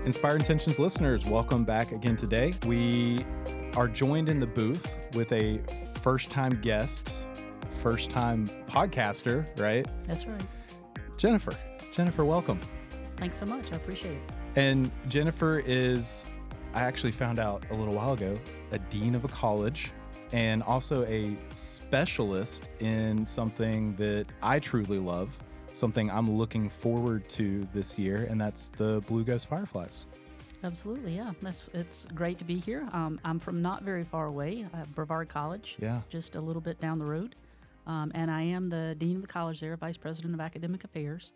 Inspire Intentions listeners, welcome back again today. We are joined in the booth with a first-time guest, first-time podcaster, right? That's right. Jennifer. Jennifer, welcome. Thanks so much. I appreciate it. And Jennifer is, I actually found out a little while ago, a dean of a college and also a specialist in something that I truly love, something I'm looking forward to this year, and that's the Blue Ghost Fireflies. Absolutely, yeah. It's great to be here. I'm from not very far away, Brevard College, just a little bit down the road. And I am the dean of the college there, vice president of academic affairs.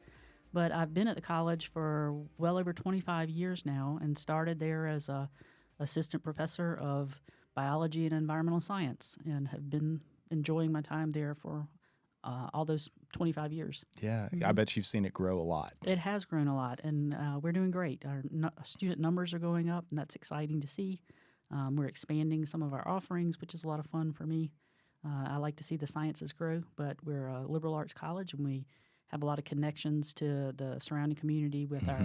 But I've been at the college for well over 25 years now and started there as a assistant professor of biology and environmental science and have been enjoying my time there for all those 25 years. Yeah, I bet you've seen it grow a lot. It has grown a lot, and we're doing great. Our student numbers are going up, and that's exciting to see. We're expanding some of our offerings, which is a lot of fun for me. I like to see the sciences grow, but we're a liberal arts college, and we have a lot of connections to the surrounding community with our,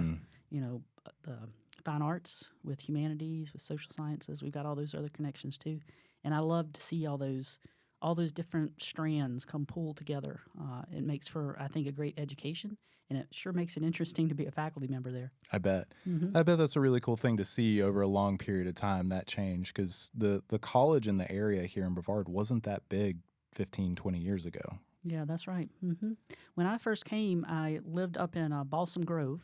the fine arts, with humanities, with social sciences. We've got all those other connections too, and I love to see all those different strands come pulled together. It makes for, I think, a great education, and it sure makes it interesting to be a faculty member there. I bet. I bet that's a really cool thing to see over a long period of time, that change, because the college in the area here in Brevard wasn't that big 15, 20 years ago. Yeah, that's right. When I first came, I lived up in Balsam Grove.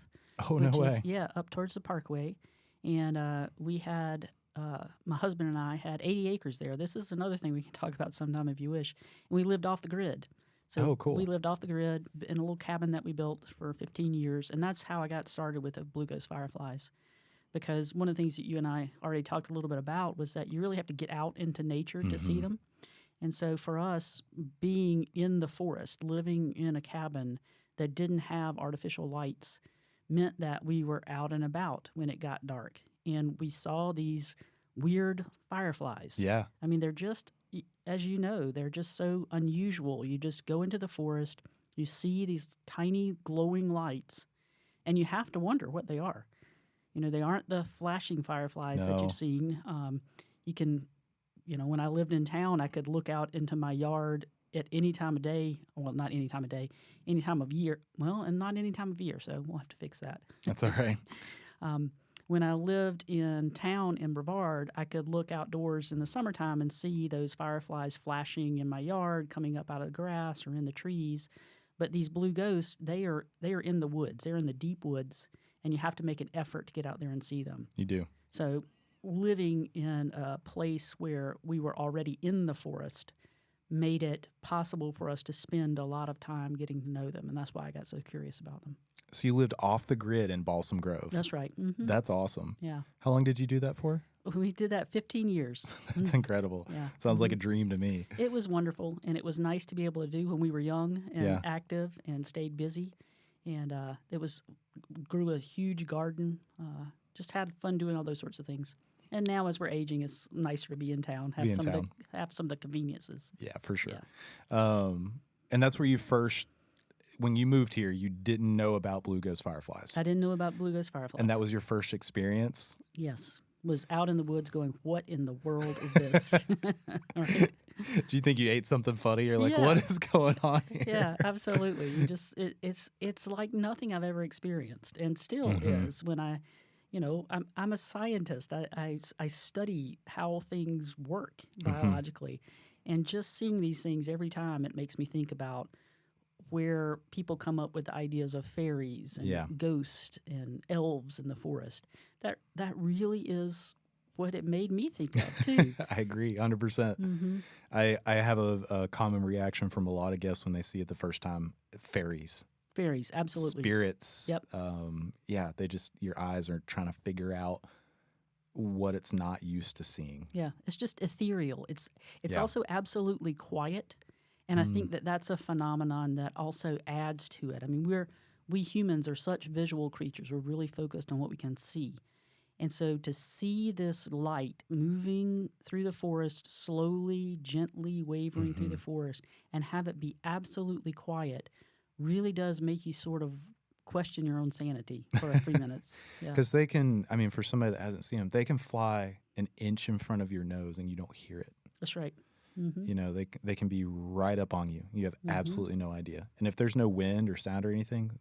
Oh, no way. Up towards the Parkway. And we had, my husband and I had 80 acres there. This is another thing we can talk about sometime if you wish. And we lived off the grid. So cool. We lived off the grid in a little cabin that we built for 15 years. And that's how I got started with the Blue Ghost Fireflies. Because one of the things that you and I already talked a little bit about was that you really have to get out into nature to see them. And so for us, being in the forest, living in a cabin that didn't have artificial lights, meant that we were out and about when it got dark. And we saw these weird fireflies. Yeah. I mean, they're just, as you know, they're just so unusual. You just go into the forest, you see these tiny glowing lights, and you have to wonder what they are. You know, they aren't the flashing fireflies that you've seen. You can, when I lived in town, I could look out into my yard at any time of day. Well, not any time of day, any time of year. Well, and not any time of year, so we'll have to fix that. That's all right. When I lived in town in Brevard, I could look outdoors in the summertime and see those fireflies flashing in my yard, coming up out of the grass or in the trees. But these blue ghosts, they are in the woods. They're in the deep woods, and you have to make an effort to get out there and see them. You do. So living in a place where we were already in the forest made it possible for us to spend a lot of time getting to know them, and that's why I got so curious about them. So you lived off the grid in Balsam Grove. That's right. That's awesome. Yeah. How long did you do that for? We did that 15 years. That's incredible. Yeah. Sounds like a dream to me. It was wonderful, and it was nice to be able to do when we were young and active and stayed busy. And grew a huge garden, just had fun doing all those sorts of things. And now, as we're aging, it's nicer to be in town, have some of the conveniences. Yeah, for sure. Yeah. And that's where you first, when you moved here, you didn't know about Blue Ghost Fireflies. I didn't know about Blue Ghost Fireflies. And that was your first experience? Yes. Was out in the woods going, what in the world is this? Right. Do you think you ate something funny? You're like, what is going on here? Yeah, absolutely. You just it's like nothing I've ever experienced, and still is when I'm a scientist. I study how things work biologically, and just seeing these things every time, it makes me think about where people come up with ideas of fairies and ghosts and elves in the forest. That really is what it made me think of, too. I agree, 100%. I have a common reaction from a lot of guests when they see it the first time, fairies. Fairies, absolutely. Spirits. Yep. They just, your eyes are trying to figure out what it's not used to seeing. Yeah, it's just ethereal. It's also absolutely quiet, and I think that's a phenomenon that also adds to it. I mean, we humans are such visual creatures. We're really focused on what we can see. And so to see this light moving through the forest, slowly, gently wavering through the forest, and have it be absolutely quiet really does make you sort of question your own sanity for a few minutes. Yeah. Because they can, I mean, for somebody that hasn't seen them, they can fly an inch in front of your nose and you don't hear it. That's right. Mm-hmm. You know, they can be right up on you. You have Mm-hmm. absolutely no idea. And if there's no wind or sound or anything,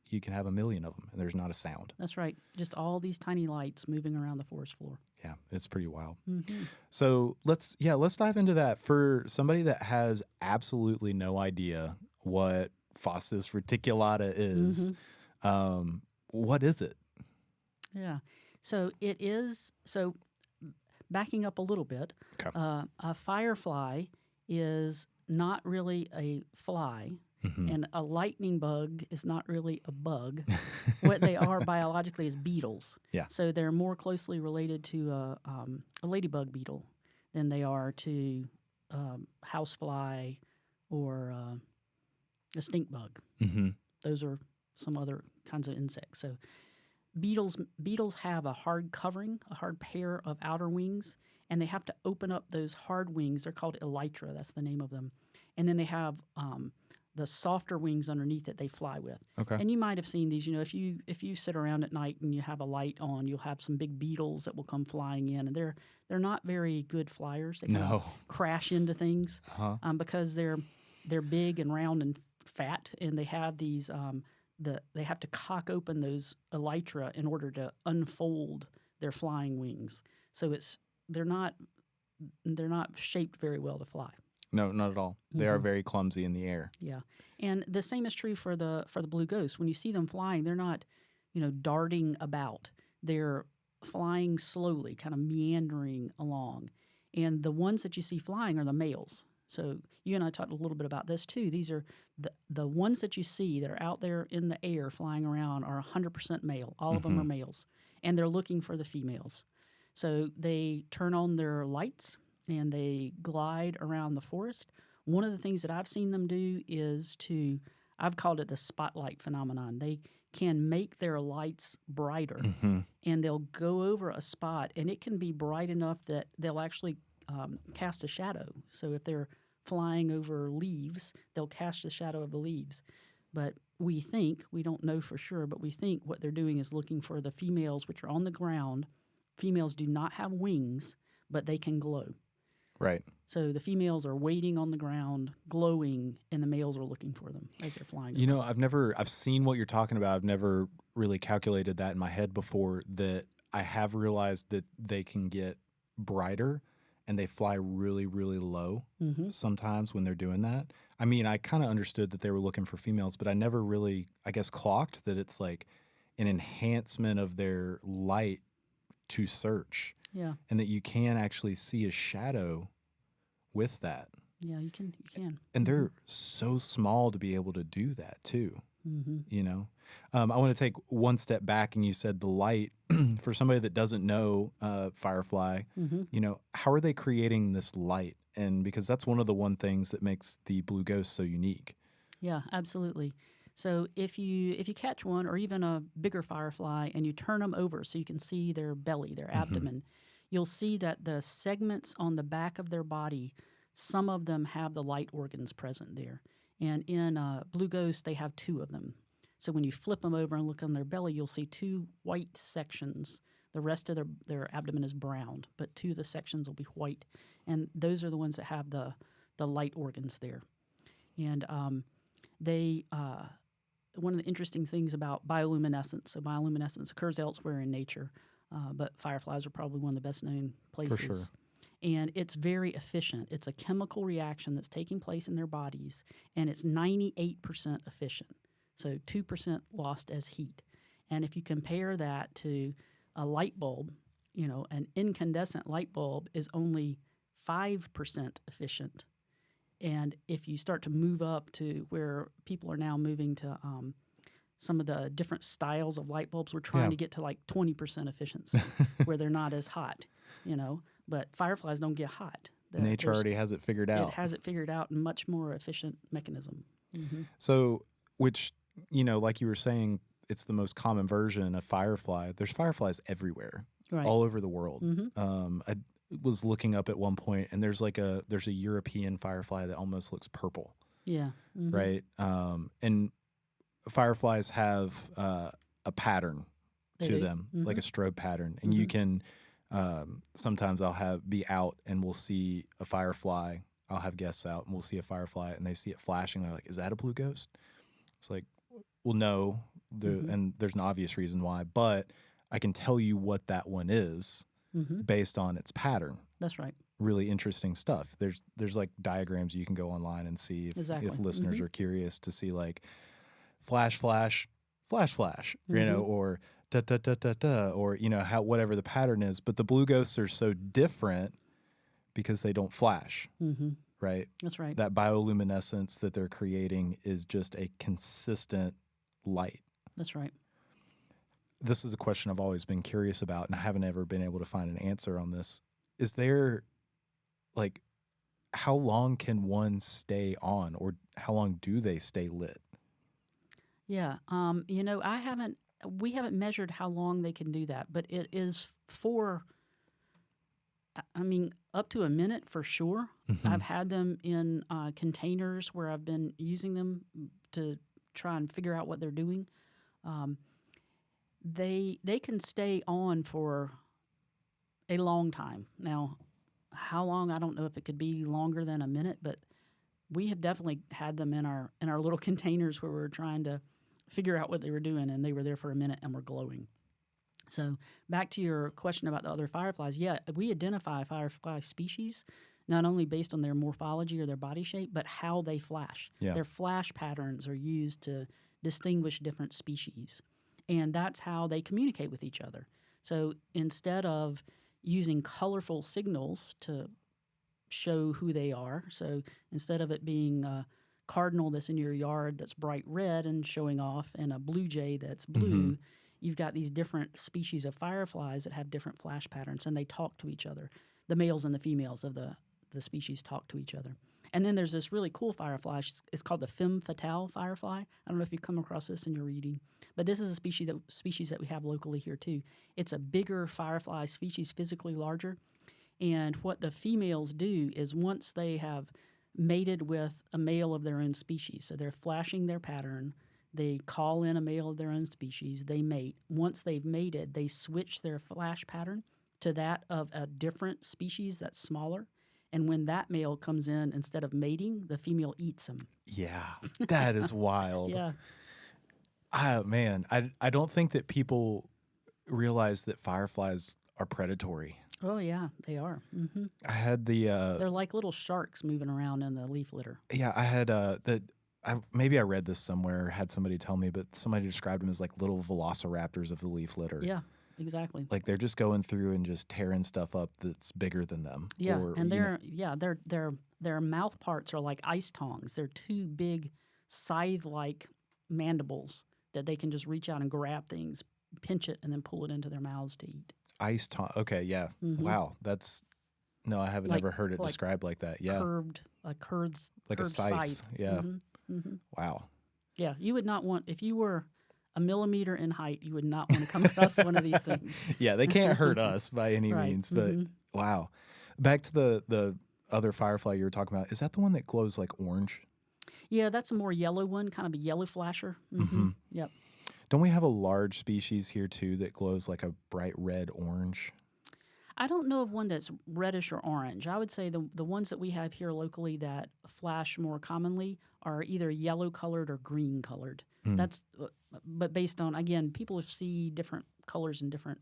you can have a million of them and there's not a sound. That's right. Just all these tiny lights moving around the forest floor. Yeah, it's pretty wild. Mm-hmm. So let's dive into that. For somebody that has absolutely no idea what Phosphis reticulata is, what is it? Yeah. So it is, backing up a little bit, Okay. a firefly is not really a fly, and a lightning bug is not really a bug. What they are biologically is beetles. Yeah. So they're more closely related to a ladybug beetle than they are to housefly or a stink bug. Mm-hmm. Those are some other kinds of insects. So beetles have a hard covering, a hard pair of outer wings, and they have to open up those hard wings. They're called elytra. That's the name of them. And then they have the softer wings underneath that they fly with. Okay. And you might have seen these. You know, if you sit around at night and you have a light on, you'll have some big beetles that will come flying in, and they're not very good flyers. They kind of crash into things because they're big and round and fat, and they have these. They have to cock open those elytra in order to unfold their flying wings. So they're not shaped very well to fly. No, not at all. They are very clumsy in the air. Yeah, and the same is true for the blue ghost. When you see them flying, they're not, darting about. They're flying slowly, kind of meandering along. And the ones that you see flying are the males. So you and I talked a little bit about this too. These are the ones that you see that are out there in the air flying around are 100% male. All of them are males, and they're looking for the females. So they turn on their lights and they glide around the forest. One of the things that I've seen them do is I've called it the spotlight phenomenon. They can make their lights brighter, and they'll go over a spot, and it can be bright enough that they'll actually cast a shadow. So if they're flying over leaves, they'll cast the shadow of the leaves. But we don't know for sure, but we think what they're doing is looking for the females, which are on the ground. Females do not have wings, but they can glow. Right. So the females are waiting on the ground, glowing, and the males are looking for them as they're flying. You know, I've seen what you're talking about. I've never really calculated that in my head before, that I have realized that they can get brighter and they fly really, really low sometimes when they're doing that. I mean, I kind of understood that they were looking for females, but I never really, I guess, clocked that it's like an enhancement of their light to search. Yeah. And that you can actually see a shadow with that. Yeah, you can. And they're so small to be able to do that too. You know, I want to take one step back, and you said the light. For somebody that doesn't know Firefly, you know, how are they creating this light? And because that's one of the things that makes the blue ghost so unique. Yeah, absolutely. So if you catch one or even a bigger firefly and you turn them over so you can see their belly, their abdomen, you'll see that the segments on the back of their body, some of them have the light organs present there. And in blue ghost, they have 2 of them. So when you flip them over and look on their belly, you'll see 2 white sections. The rest of their abdomen is brown, but 2 of the sections will be white. And those are the ones that have the light organs there. And one of the interesting things about bioluminescence, so bioluminescence occurs elsewhere in nature, but fireflies are probably one of the best known places. For sure. And it's very efficient. It's a chemical reaction that's taking place in their bodies, and it's 98% efficient. So 2% lost as heat. And if you compare that to a light bulb, you know, an incandescent light bulb is only 5% efficient. And if you start to move up to where people are now moving to some of the different styles of light bulbs, we're trying to get to like 20% efficiency where they're not as hot, you know. But fireflies don't get hot. Nature already has it figured out. It has it figured out in much more efficient mechanism. So, which, you know, like you were saying, it's the most common version of firefly. There's fireflies everywhere, all over the world. I was looking up at one point, and there's a European firefly that almost looks purple. Yeah. Right. And fireflies have a pattern They to do. them, like a strobe pattern, and you can sometimes I'll be out and we'll see a firefly. I'll have guests out and we'll see a firefly and they see it flashing. They're like, "Is that a blue ghost?" It's like, well, no, and there's an obvious reason why, but I can tell you what that one is based on its pattern. That's right. Really interesting stuff. There's like diagrams you can go online and see if listeners are curious to see like flash, flash, flash, flash, you know, or da da da da da, or you know how whatever the pattern is. But the blue ghosts are so different because they don't flash, right? That's right. That bioluminescence that they're creating is just a consistent light. That's right. This is a question I've always been curious about, and I haven't ever been able to find an answer on this. Is there, like, how long can one stay on, or how long do they stay lit? Yeah. You know, we haven't measured how long they can do that, but it is up to a minute for sure. I've had them in containers where I've been using them to try and figure out what they're doing. They can stay on for a long time. Now, how long, I don't know if it could be longer than a minute, but we have definitely had them in our little containers where we're trying to figure out what they were doing, and they were there for a minute and were glowing. So back to your question about the other fireflies, yeah, we identify firefly species not only based on their morphology or their body shape, but how they flash. Yeah. Their flash patterns are used to distinguish different species, and that's how they communicate with each other. So instead of using colorful signals to show who they are, so instead of it being a cardinal that's in your yard that's bright red and showing off and a blue jay that's blue, you've got these different species of fireflies that have different flash patterns, and they talk to each other. The males and the females of the species talk to each other. And then there's this really cool firefly. It's called the femme fatale firefly. I don't know if you've come across this in your reading, but this is a species that we have locally here too. It's a bigger firefly species, physically larger. And what the females do is once they have mated with a male of their own species, so they're flashing their pattern, they call in a male of their own species, they mate. Once they've mated, they switch their flash pattern to that of a different species that's smaller. And when that male comes in, instead of mating, the female eats him. Yeah, that is wild. Yeah. Man, I don't think that people realize that fireflies are predatory. Oh, yeah, they are. I had They're like little sharks moving around in the leaf litter. Yeah, I had maybe I read this somewhere, had somebody tell me, but somebody described them as like little velociraptors of the leaf litter. Yeah, exactly. Like they're just going through and just tearing stuff up that's bigger than them. Yeah, and their mouth parts are like ice tongs. They're two big scythe-like mandibles that they can just reach out and grab things, pinch it, and then pull it into their mouths to eat. Ice tong. Okay, yeah. Wow, I haven't ever heard it described like that. Yeah, curved like a scythe. Yeah. Wow. Yeah, you would not want, if you were a millimeter in height, you would not want to come across one of these things. Yeah, they can't hurt us by any means, but wow. Back to the other firefly you were talking about. Is that the one that glows like orange? Yeah, that's a more yellow one, kind of a yellow flasher. Yep. Don't we have a large species here too that glows like a bright red orange? I don't know of one that's reddish or orange. I would say the ones that we have here locally that flash more commonly are either yellow colored or green colored. That's, but based on, again, people see different colors in different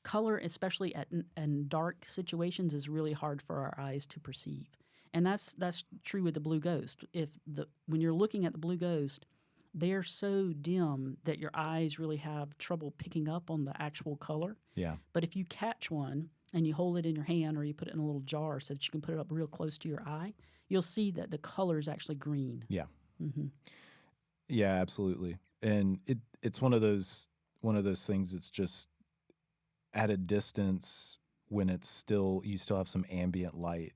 color, especially in dark situations, is really hard for our eyes to perceive. And that's true with the blue ghost. When you're looking at the blue ghost, they're so dim that your eyes really have trouble picking up on the actual color. Yeah. But if you catch one and you hold it in your hand or you put it in a little jar so that you can put it up real close to your eye, you'll see that the color is actually green. Yeah. Yeah, absolutely. And it's one of those things that's just at a distance when you still have some ambient light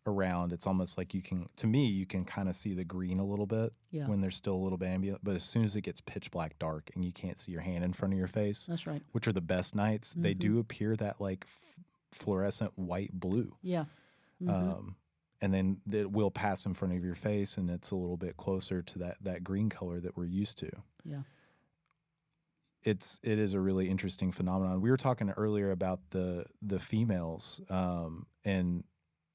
around. It's almost like you can kind of see the green a little bit when there's still a little bit ambient. But as soon as it gets pitch black dark and you can't see your hand in front of your face, that's right. Which are the best nights, they do appear that like fluorescent white blue. Yeah. and then it will pass in front of your face, and it's a little bit closer to that green color that we're used to. Yeah. It is a really interesting phenomenon. We were talking earlier about the females, and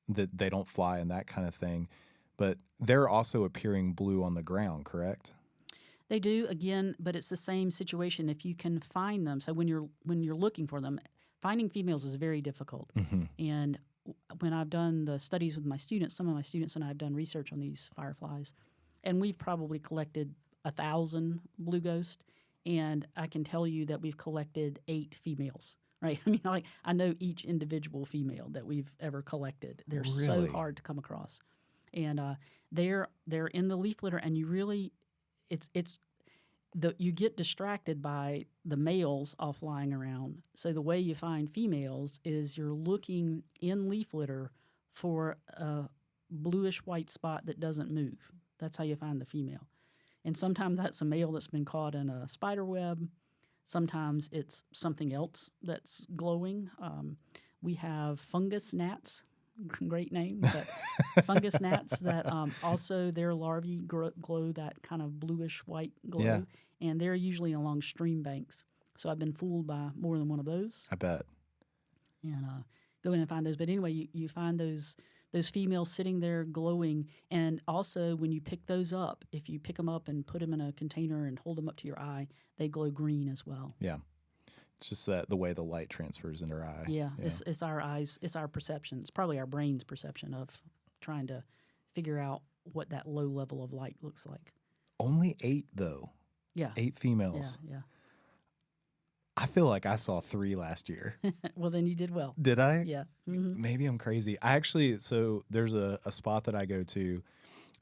that they don't fly and that kind of thing, but they're also appearing blue on the ground, correct? They do, again, but it's the same situation. If you can find them, so when you're looking for them, finding females is very difficult. Mm-hmm. And when I've done the studies with my students, some of my students and I have done research on these fireflies, and we've probably collected 1,000 blue ghost, and I can tell you that we've collected 8 females. Right? I mean, like, I know each individual female that we've ever collected. They're so Really? hard to come across, and they're in the leaf litter, and you really, you get distracted by the males all flying around. So the way you find females is you're looking in leaf litter for a bluish white spot that doesn't move. That's how you find the female. And sometimes that's a male that's been caught in a spider web. Sometimes it's something else that's glowing. We have fungus gnats, great name, but fungus gnats that also their larvae glow that kind of bluish white glow. Yeah. And they're usually along stream banks. So I've been fooled by more than one of those. I bet. And go in and find those. But anyway, you find those females sitting there glowing. And also, when you pick those up, if you pick them up and put them in a container and hold them up to your eye, they glow green as well. Yeah. It's just that the way the light transfers into our eye. Yeah. It's our eyes. It's our perception. It's probably our brain's perception of trying to figure out what that low level of light looks like. Only 8, though. Yeah. 8 females. Yeah. I feel like I saw 3 last year. Well, then you did well. Did I? Yeah. Mm-hmm. Maybe I'm crazy. So there's a spot that I go to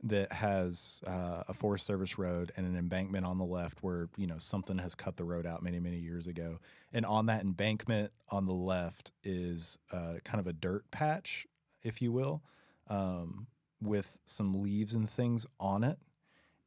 that has a Forest Service road and an embankment on the left where, something has cut the road out many, many years ago. And on that embankment on the left is kind of a dirt patch, if you will, with some leaves and things on it.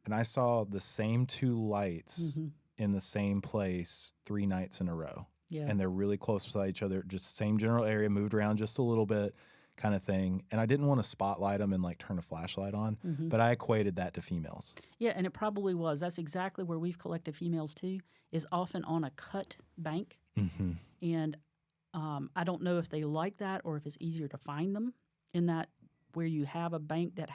And I saw the same 2 lights in the same place 3 nights in a row. Yeah. And they're really close beside each other, just same general area, moved around just a little bit kind of thing. And I didn't want to spotlight them and turn a flashlight on, but I equated that to females. Yeah, and it probably was. That's exactly where we've collected females too, is often on a cut bank. Mm-hmm. And I don't know if they like that or if it's easier to find them in that where you have a bank that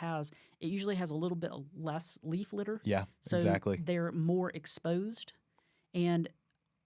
it usually has a little bit less leaf litter. Yeah, so exactly. They're more exposed. And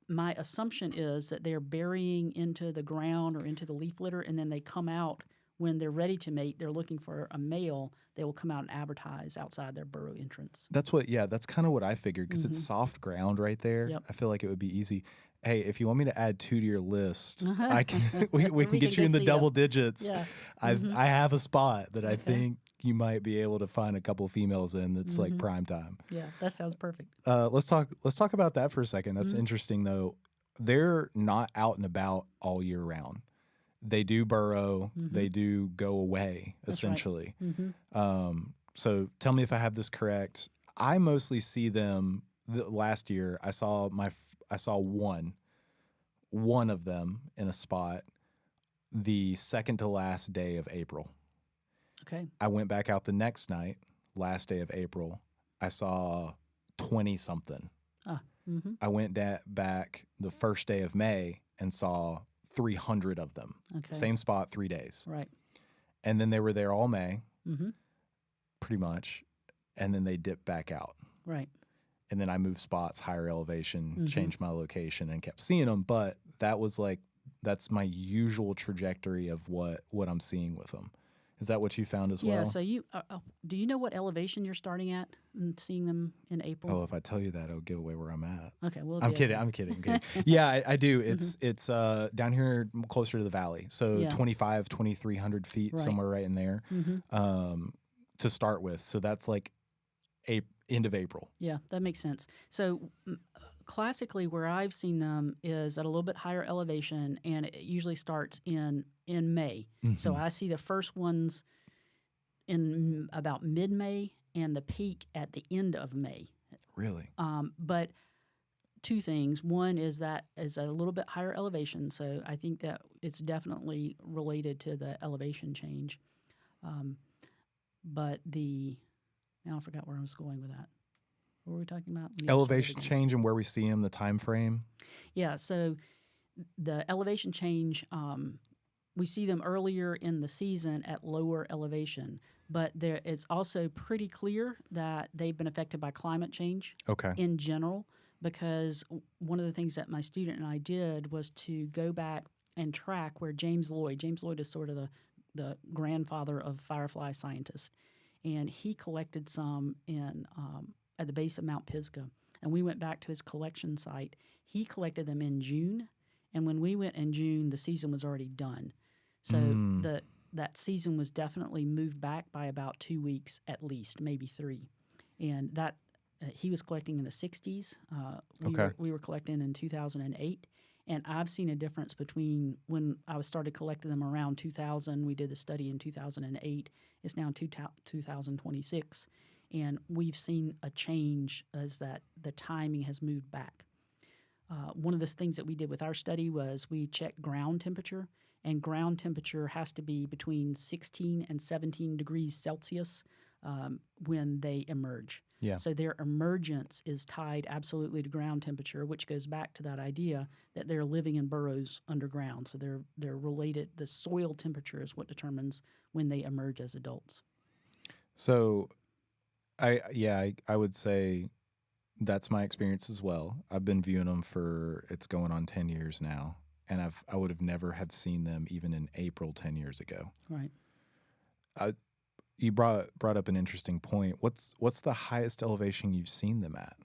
my assumption is that they're burying into the ground or into the leaf litter, and then they come out when they're ready to mate. They're looking for a male. They will come out and advertise outside their burrow entrance. That's kind of what I figured, because it's soft ground right there. Yep. I feel like it would be easy. Hey, if you want me to add 2 to your list, I can. we can get you in the double digits. Yeah. I have a spot that I think you might be able to find a couple females in. That's like prime time. Yeah, that sounds perfect. Let's talk about that for a second. That's interesting though. They're not out and about all year round. They do burrow. They do go away essentially. Right. So tell me if I have this correct. I mostly see them. Last year, I saw one of them in a spot the second to last day of April. Okay. I went back out the next night, last day of April. I saw 20 something. I went back the first day of May and saw 300 of them. Okay. Same spot, 3 days. Right. And then they were there all May, pretty much. And then they dipped back out. Right. And then I moved spots, higher elevation, changed my location, and kept seeing them. But that's my usual trajectory of what I'm seeing with them. Is that what you found as well? Yeah. So do you know what elevation you're starting at and seeing them in April? Oh, if I tell you that, it'll give away where I'm at. Okay. Well, I'm kidding. Yeah, I do. It's down here closer to the valley. So 2,300 feet, somewhere right in there to start with. So that's like end of April. Yeah, that makes sense. So classically, where I've seen them is at a little bit higher elevation, and it usually starts in May. So I see the first ones in about mid-May and the peak at the end of May. Really? But 2 things. One is that is a little bit higher elevation, so I think that it's definitely related to the elevation change. But now I forgot where I was going with that. What were we talking about? We need to start Elevation again. change and where we see them, the time frame. Yeah, so the elevation change, we see them earlier in the season at lower elevation, but it's also pretty clear that they've been affected by climate change Okay. in general, because one of the things that my student and I did was to go back and track where James Lloyd is sort of the grandfather of firefly scientists, and he collected some at the base of Mount Pisgah, and we went back to his collection site. He collected them in June, and when we went in June, the season was already done. So that season was definitely moved back by about 2 weeks at least, maybe 3. And that he was collecting in the 60s. We were collecting in 2008. And I've seen a difference between when I started collecting them around 2000. We did the study in 2008. It's now 2026. And we've seen a change as that the timing has moved back. One of the things that we did with our study was we checked ground temperature, and ground temperature has to be between 16 and 17 degrees Celsius when they emerge. Yeah. So their emergence is tied absolutely to ground temperature, which goes back to that idea that they're living in burrows underground. So they're related. The soil temperature is what determines when they emerge as adults. So, I would say that's my experience as well. I've been viewing them it's going on 10 years now, and I would have never have seen them even in April 10 years ago. Right. You brought up an interesting point. What's the highest elevation you've seen them at?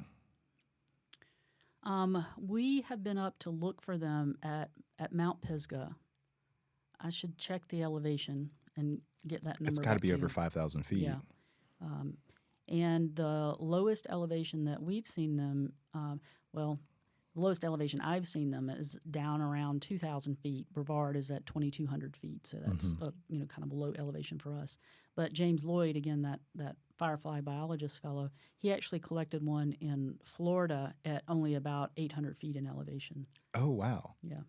We have been up to look for them at Mount Pisgah. I should check the elevation and get that number. It's got to be back over you. 5,000 feet. Yeah. And the lowest elevation that we've seen them, the lowest elevation I've seen them is down around 2,000 feet. Brevard is at 2,200 feet, so that's kind of a low elevation for us. But James Lloyd, again, that firefly biologist fellow, he actually collected one in Florida at only about 800 feet in elevation. Oh, wow. Yeah.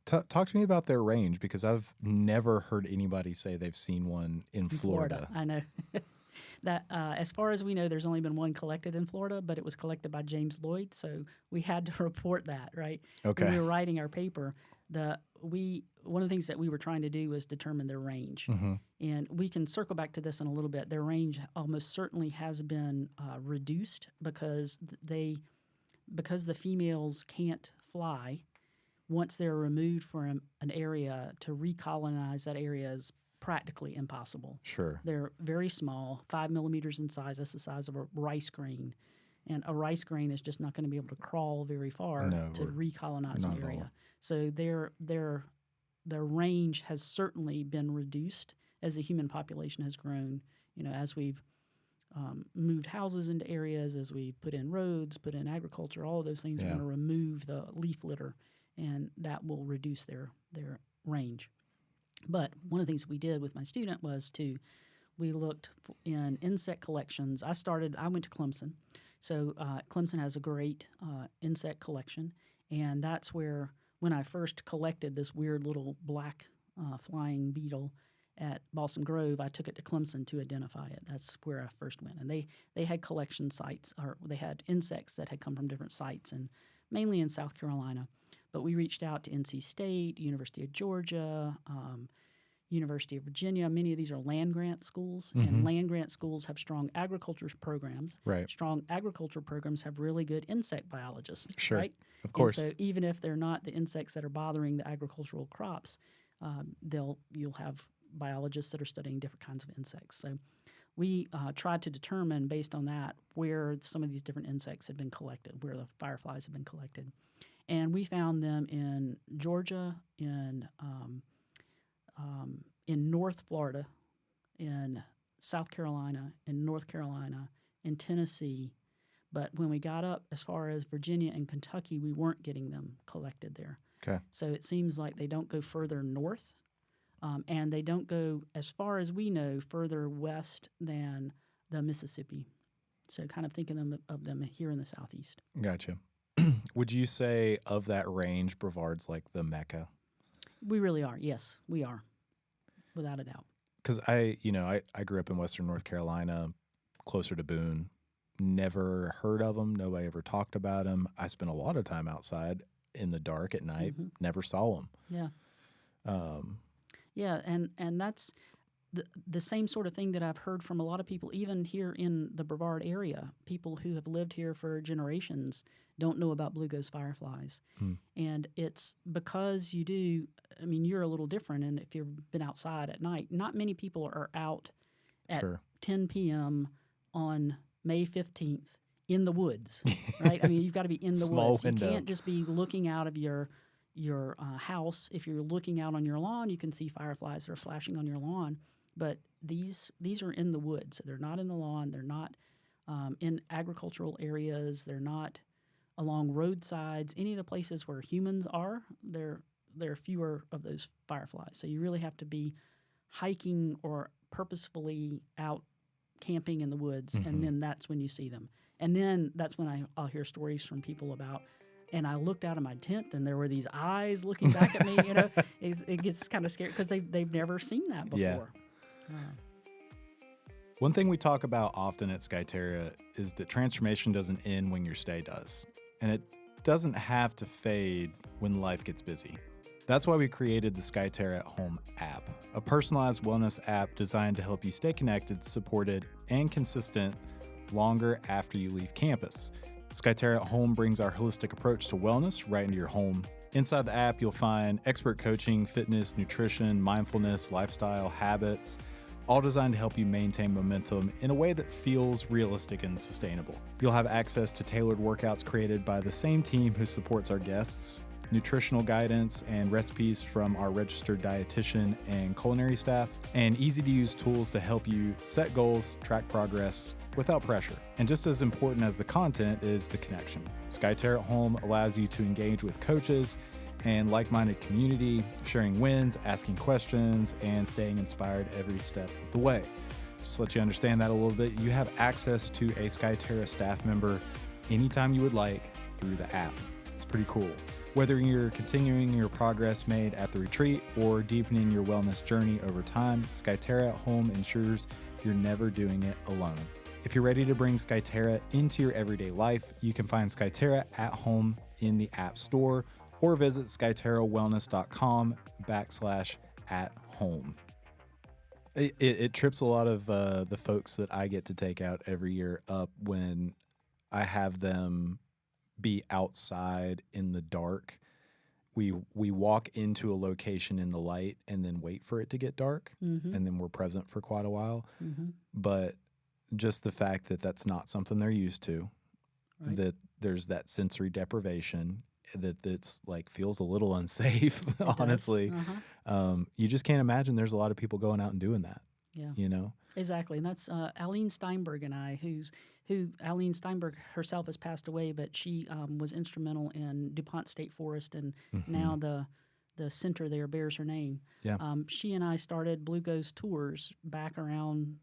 Talk to me about their range, because I've never heard anybody say they've seen one in Florida. I know. That as far as we know, there's only been one collected in Florida, but it was collected by James Lloyd, so we had to report that, right? Okay. When we were writing our paper, one of the things that we were trying to do was determine their range, and we can circle back to this in a little bit. Their range almost certainly has been reduced because the females can't fly. Once they're removed from an area, to recolonize that area is practically impossible. Sure. They're very small, 5 millimeters in size. That's the size of a rice grain. And a rice grain is just not going to be able to crawl very far to recolonize an area. So their range has certainly been reduced as the human population has grown. As we've moved houses into areas, as we put in roads, put in agriculture, all of those things are going to remove the leaf litter, and that will reduce their range. But one of the things we did with my student was we looked in insect collections. I went to Clemson. So Clemson has a great insect collection, and that's where, when I first collected this weird little black flying beetle at Balsam Grove, I took it to Clemson to identify it. That's where I first went. And they had collection sites, or they had insects that had come from different sites, and mainly in South Carolina. But we reached out to NC State, University of Georgia, University of Virginia. Many of these are land-grant schools, and land-grant schools have strong agriculture programs. Right. Strong agriculture programs have really good insect biologists. Sure. Right? Of course. And so even if they're not the insects that are bothering the agricultural crops, you'll have biologists that are studying different kinds of insects. So we tried to determine, based on that, where some of these different insects had been collected, where the fireflies have been collected. And we found them in Georgia, in North Florida, in South Carolina, in North Carolina, in Tennessee. But when we got up as far as Virginia and Kentucky, we weren't getting them collected there. Okay. So it seems like they don't go further north, and they don't go, as far as we know, further west than the Mississippi. So kind of thinking of them here in the southeast. Gotcha. Would you say of that range, Brevard's like the Mecca? We really are. Yes, we are, without a doubt. because I grew up in Western North Carolina, closer to Boone. Never heard of them. Nobody ever talked about them. I spent a lot of time outside in the dark at night. Never saw them. Yeah. Yeah, and that's the same sort of thing that I've heard from a lot of people, even here in the Brevard area. People who have lived here for generations don't know about blue ghost fireflies. And it's because you do, I mean, you're a little different, and if you've been outside at night, not many people are out at 10 p.m. on May 15th in the woods, right? I mean, you've got to be in the Small woods. window. You can't just be looking out of your house. If you're looking out on your lawn, you can see fireflies that are flashing on your lawn. But these are in the woods. They're not in the lawn. They're not in agricultural areas. They're not along roadsides. Any of the places where humans are, there are fewer of those fireflies. So you really have to be hiking or purposefully out camping in the woods, and then that's when you see them. And then that's when I'll hear stories from people about, and I looked out of my tent and there were these eyes looking back at me. It gets kind of scary because they've never seen that before. Yeah. One thing we talk about often at Skyterra is that transformation doesn't end when your stay does. And it doesn't have to fade when life gets busy. That's why we created the Skyterra at Home app, a personalized wellness app designed to help you stay connected, supported, and consistent longer after you leave campus. Skyterra at Home brings our holistic approach to wellness right into your home. Inside the app, you'll find expert coaching, fitness, nutrition, mindfulness, lifestyle, habits, all designed to help you maintain momentum in a way that feels realistic and sustainable. You'll have access to tailored workouts created by the same team who supports our guests, nutritional guidance and recipes from our registered dietitian and culinary staff, and easy-to-use tools to help you set goals, track progress without pressure. And just as important as the content is the connection. Skyterra at Home allows you to engage with coaches and like-minded community, sharing wins, asking questions, and staying inspired every step of the way. Just to let you understand that a little bit, you have access to a Skyterra staff member anytime you would like through the app. It's pretty cool. Whether you're continuing your progress made at the retreat or deepening your wellness journey over time, Skyterra at Home ensures you're never doing it alone. If you're ready to bring Skyterra into your everyday life, you can find Skyterra at Home in the App Store or visit skyterrawellness.com/@home. It trips a lot of the folks that I get to take out every year up when I have them be outside in the dark. We walk into a location in the light and then wait for it to get dark, and then we're present for quite a while. But just the fact that that's not something they're used to, Right. that there's that sensory deprivation, that's like feels a little unsafe, It does. you just can't imagine there's a lot of people going out and doing that. Yeah. Exactly, and that's Aline Steinberg and I, who Aline Steinberg herself has passed away, but she was instrumental in DuPont State Forest, and now the center there bears her name. Yeah. She and I started Blue Ghost Tours back around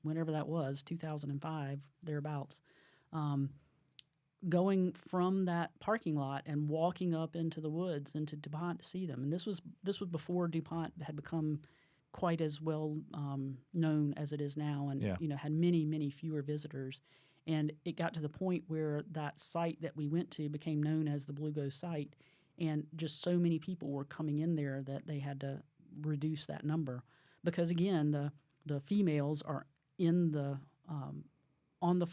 whenever that was, 2005, thereabouts. Going from that parking lot and walking up into the woods into DuPont to see them, and this was before DuPont had become quite as well known as it is now, and had many fewer visitors. And it got to the point where that site that we went to became known as the Blue Ghost site, and just so many people were coming in there that they had to reduce that number, because again the females are in the on the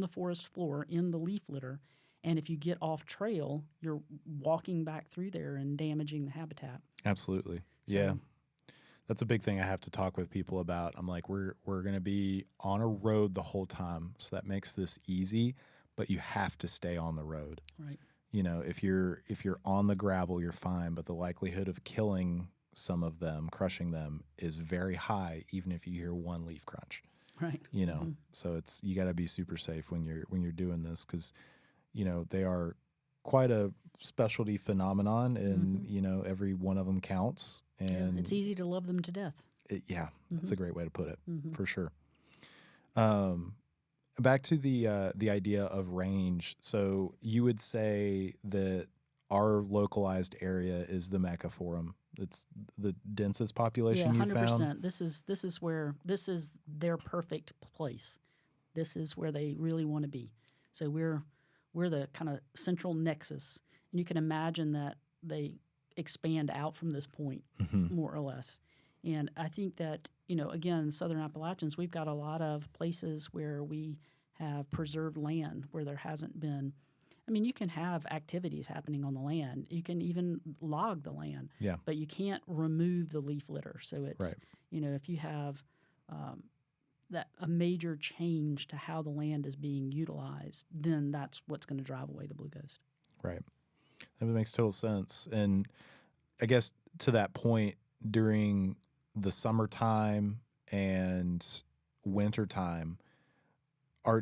forest floor in the leaf litter, and if you get off trail, you're walking back through there and damaging the habitat. Absolutely. So, yeah. That's a big thing I have to talk with people about. I'm like, we're going to be on a road the whole time, so that makes this easy, but you have to stay on the road. Right. If you're on the gravel, you're fine, but the likelihood of killing some of them, crushing them, is very high, even if you hear one leaf crunch. Right. So you got to be super safe when you're doing this, because they are quite a specialty phenomenon, and every one of them counts. And it's easy to love them to death. That's a great way to put it, for sure. Back to the idea of range. So you would say that our localized area is the mecca for them. It's the densest Yeah, population you found. 100%. This is their perfect place. This is where they really want to be. So we're the kind of central nexus, and you can imagine that they expand out from this point more or less. And I think that, again, Southern Appalachians, we've got a lot of places where we have preserved land where there hasn't been. I mean, you can have activities happening on the land. You can even log the land, Yeah. but you can't remove the leaf litter. So it's, Right. if you have that a major change to how the land is being utilized, then that's what's going to drive away the blue ghost. Right. That makes total sense. And I guess to that point, during the summertime and wintertime,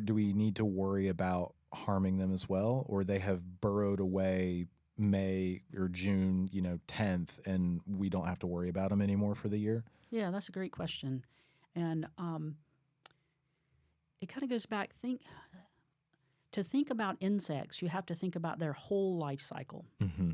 do we need to worry about harming them as well, or they have burrowed away May or June, 10th, and we don't have to worry about them anymore for the year? Yeah, that's a great question. And it kind of goes back, to think about insects, you have to think about their whole life cycle. Mm-hmm.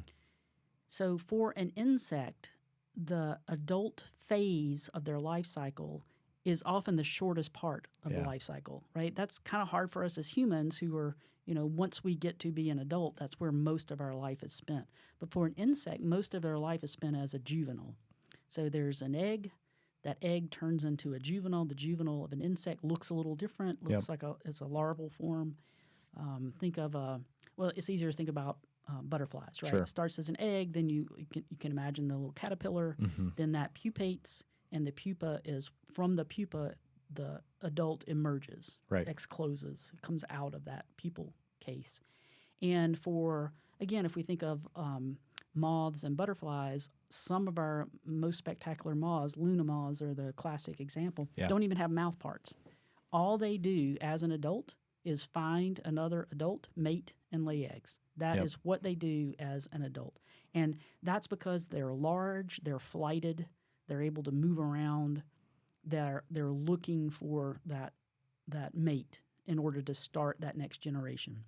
So for an insect, the adult phase of their life cycle is often the shortest part of the life cycle, right? That's kind of hard for us as humans who are, once we get to be an adult, that's where most of our life is spent. But for an insect, most of their life is spent as a juvenile. So there's an egg. That egg turns into a juvenile. The juvenile of an insect looks a little different. Looks like it's a larval form. Think of it's easier to think about butterflies, right? Sure. It starts as an egg, then you can imagine the little caterpillar. Then that pupates, and the pupa is from the pupa. The adult emerges, right? Excloses, it comes out of that pupal case. And if we think of moths and butterflies, some of our most spectacular moths, Luna moths are the classic example, don't even have mouth parts. All they do as an adult is find another adult, mate, and lay eggs. That is what they do as an adult. And that's because they're large, they're flighted, they're able to move around, they're looking for that mate in order to start that next generation.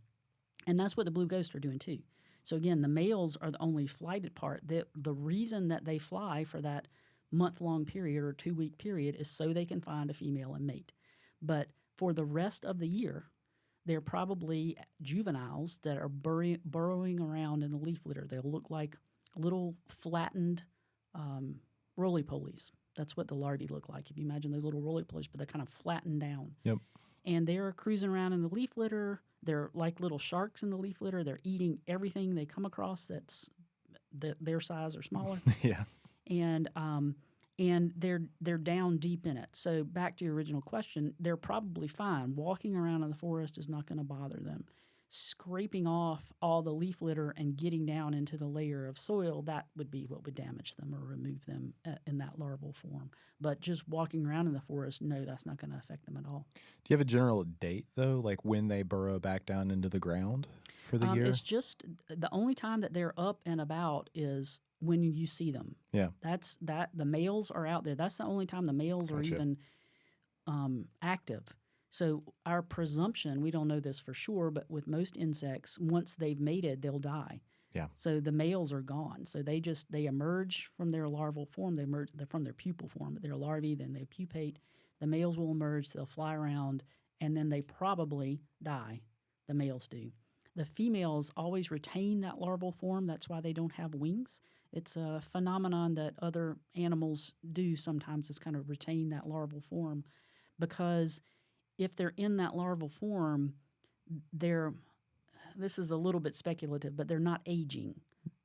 And that's what the blue ghosts are doing too. So again, the males are the only flighted part. The reason that they fly for that month-long period or 2-week period is so they can find a female and mate. But for the rest of the year, they're probably juveniles that are burrowing around in the leaf litter. They'll look like little flattened roly-polies. That's what the larvae look like. If you imagine those little roly-polies, but they're kind of flattened down. Yep. And they're cruising around in the leaf litter. They're like little sharks in the leaf litter. They're eating everything they come across that's their size or smaller. Yeah. And they're down deep in it. So back to your original question, they're probably fine. Walking around in the forest is not going to bother them. Scraping off all the leaf litter and getting down into the layer of soil, that would be what would damage them or remove them in that larval form. But just walking around in the forest, no, that's not going to affect them at all. Do you have a general date, though, like when they burrow back down into the ground for the year? It's just the only time that they're up and about is when you see them. Yeah. The males are out there. That's the only time the males are even active. So our presumption, we don't know this for sure, but with most insects, once they've mated, they'll die. Yeah. So the males are gone. So they emerge from their larval form. They're from their pupal form, but they're larvae, then they pupate. The males will emerge, they'll fly around, and then they probably die. The males do. The females always retain that larval form. That's why they don't have wings. It's a phenomenon that other animals do sometimes, is kind of retain that larval form, because if they're in that larval form, this is a little bit speculative, but they're not aging.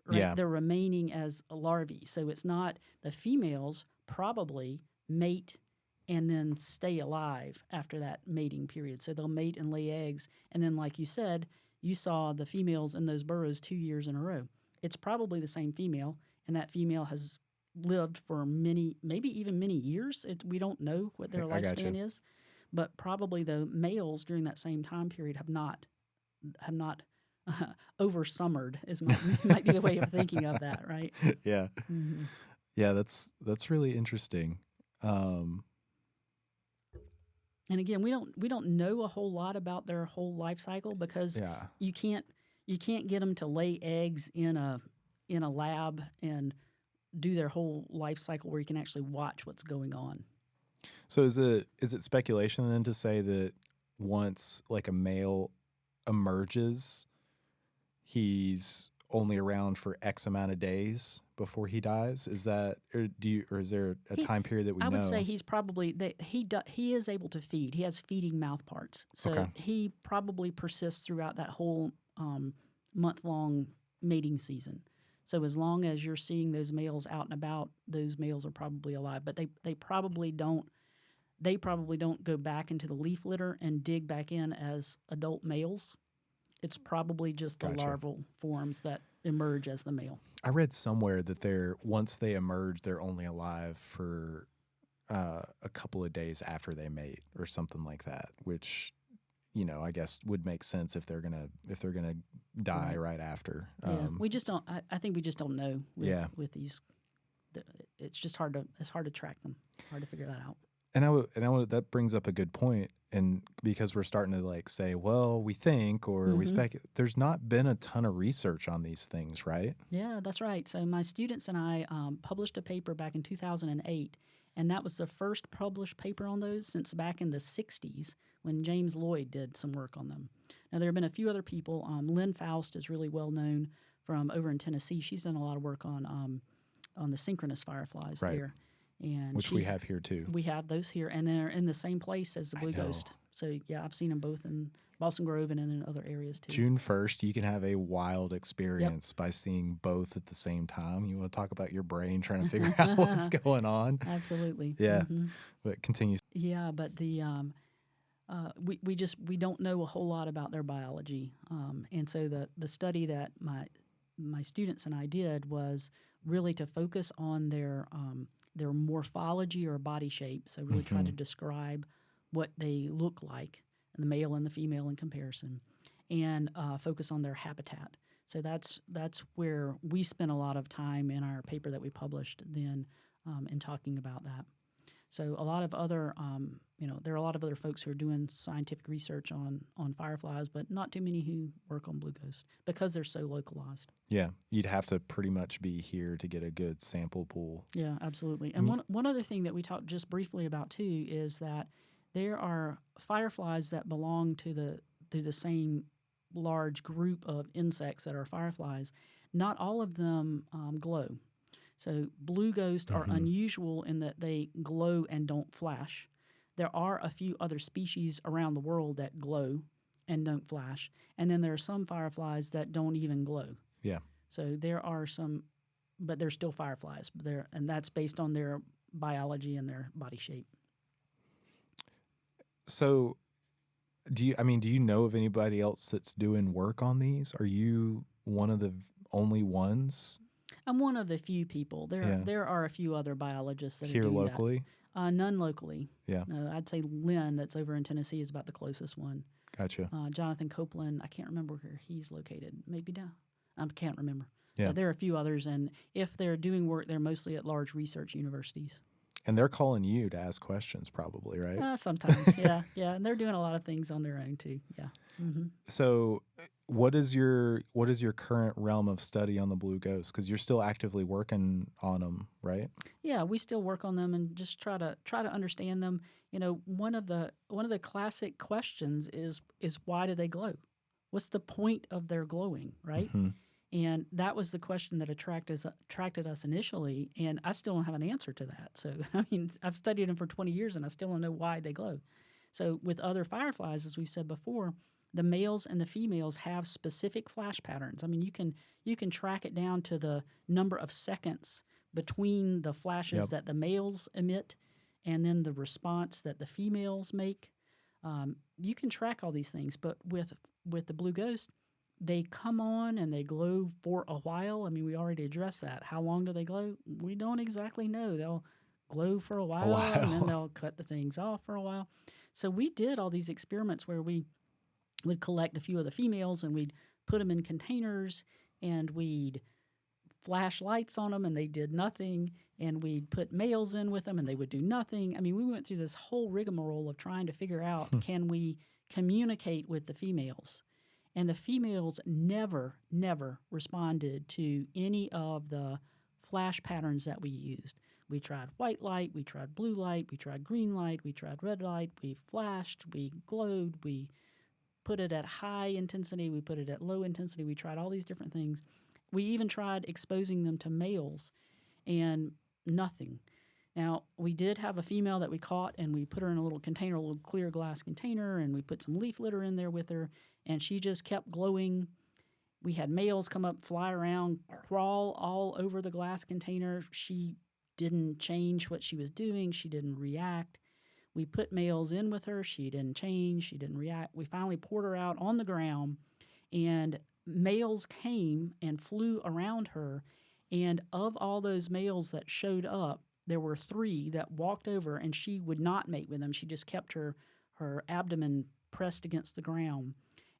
Right? Yeah. They're remaining as a larvae. So it's not, the females probably mate and then stay alive after that mating period. So they'll mate and lay eggs. And then, like you said, you saw the females in those burrows 2 years in a row. It's probably the same female, and that female has lived for maybe even many years. We don't know what their lifespan is. But probably the males during that same time period have not over-summered, might be the way of thinking of that, right? Yeah. Mm-hmm. Yeah, that's really interesting. And again, we don't know a whole lot about their whole life cycle, because you can't get them to lay eggs in a lab and do their whole life cycle where you can actually watch what's going on. So is it speculation then to say that once like a male emerges, he's only around for X amount of days before he dies? Is that, or is there a time period that we know? I would say he's probably he is able to feed. He has feeding mouth parts, so Okay. he probably persists throughout that whole month-long mating season. So as long as you're seeing those males out and about, those males are probably alive. But they probably don't go back into the leaf litter and dig back in as adult males. It's probably just the larval forms that emerge as the male. I read somewhere that once they emerge, they're only alive for a couple of days after they mate or something like that, which, I guess would make sense if they're gonna die right after. Yeah, we just don't. I think we just don't know. With these, it's just hard to track them, hard to figure that out. And that brings up a good point, and because we're starting to like say, well, we think or we speculate. There's not been a ton of research on these things, right? Yeah, that's right. So my students and I published a paper back in 2008, and that was the first published paper on those since back in the 60s when James Lloyd did some work on them. Now, there have been a few other people. Lynn Faust is really well known from over in Tennessee. She's done a lot of work on the synchronous fireflies there. And which we have here too. We have those here, and they're in the same place as the blue ghost. So yeah, I've seen them both in Boston Grove and in other areas too. June 1st, you can have a wild experience by seeing both at the same time. You want to talk about your brain trying to figure out what's going on? Absolutely. Yeah, but continue. Yeah, but the we don't know a whole lot about their biology, and so the study that my students and I did was really to focus on their morphology or body shape. So really try to describe what they look like, the male and the female in comparison, and focus on their habitat. So that's where we spent a lot of time in our paper that we published then in talking about that. So a lot of other, there are a lot of other folks who are doing scientific research on fireflies, but not too many who work on blue ghosts because they're so localized. Yeah, you'd have to pretty much be here to get a good sample pool. Yeah, absolutely. And one other thing that we talked just briefly about too is that there are fireflies that belong to the same large group of insects that are fireflies. Not all of them glow. So blue ghosts are unusual in that they glow and don't flash. There are a few other species around the world that glow and don't flash. And then there are some fireflies that don't even glow. Yeah. So there are some, but they're still fireflies. And that's based on their biology and their body shape. So do you know of anybody else that's doing work on these? Are you one of the only ones? I'm one of the few people. There are a few other biologists that here are doing locally. None locally. Yeah. No, I'd say Lynn, that's over in Tennessee, is about the closest one. Gotcha. Jonathan Copeland, I can't remember where he's located. Maybe down. I can't remember. Yeah. But there are a few others, and if they're doing work, they're mostly at large research universities. And they're calling you to ask questions, probably, right? Sometimes, yeah, and they're doing a lot of things on their own too. Yeah. So, what is your current realm of study on the blue ghosts? Because you're still actively working on them, right? Yeah, we still work on them and just try to understand them. One of the classic questions is why do they glow? What's the point of their glowing, right? And that was the question that attracted us initially, and I still don't have an answer to that. So, I've studied them for 20 years, and I still don't know why they glow. So with other fireflies, as we said before, the males and the females have specific flash patterns. You can track it down to the number of seconds between the flashes that the males emit and then the response that the females make. You can track all these things, but with the blue ghost, they come on and they glow for a while. We already addressed that. How long do they glow? We don't exactly know. They'll glow for a while. And then they'll cut the things off for a while. So we did all these experiments where we would collect a few of the females and we'd put them in containers and we'd flash lights on them and they did nothing, and we'd put males in with them and they would do nothing. We went through this whole rigmarole of trying to figure out can we communicate with the females. And the females never responded to any of the flash patterns that we used. We tried white light, we tried blue light, we tried green light, we tried red light, we flashed, we glowed, we put it at high intensity, we put it at low intensity, we tried all these different things. We even tried exposing them to males, and nothing. Now, we did have a female that we caught, and we put her in a little container, a little clear glass container, and we put some leaf litter in there with her, and she just kept glowing. We had males come up, fly around, crawl all over the glass container. She didn't change what she was doing. She didn't react. We put males in with her. She didn't change. She didn't react. We finally poured her out on the ground, and males came and flew around her. And of all those males that showed up, there were 3 that walked over, and she would not mate with them. She just kept her abdomen pressed against the ground.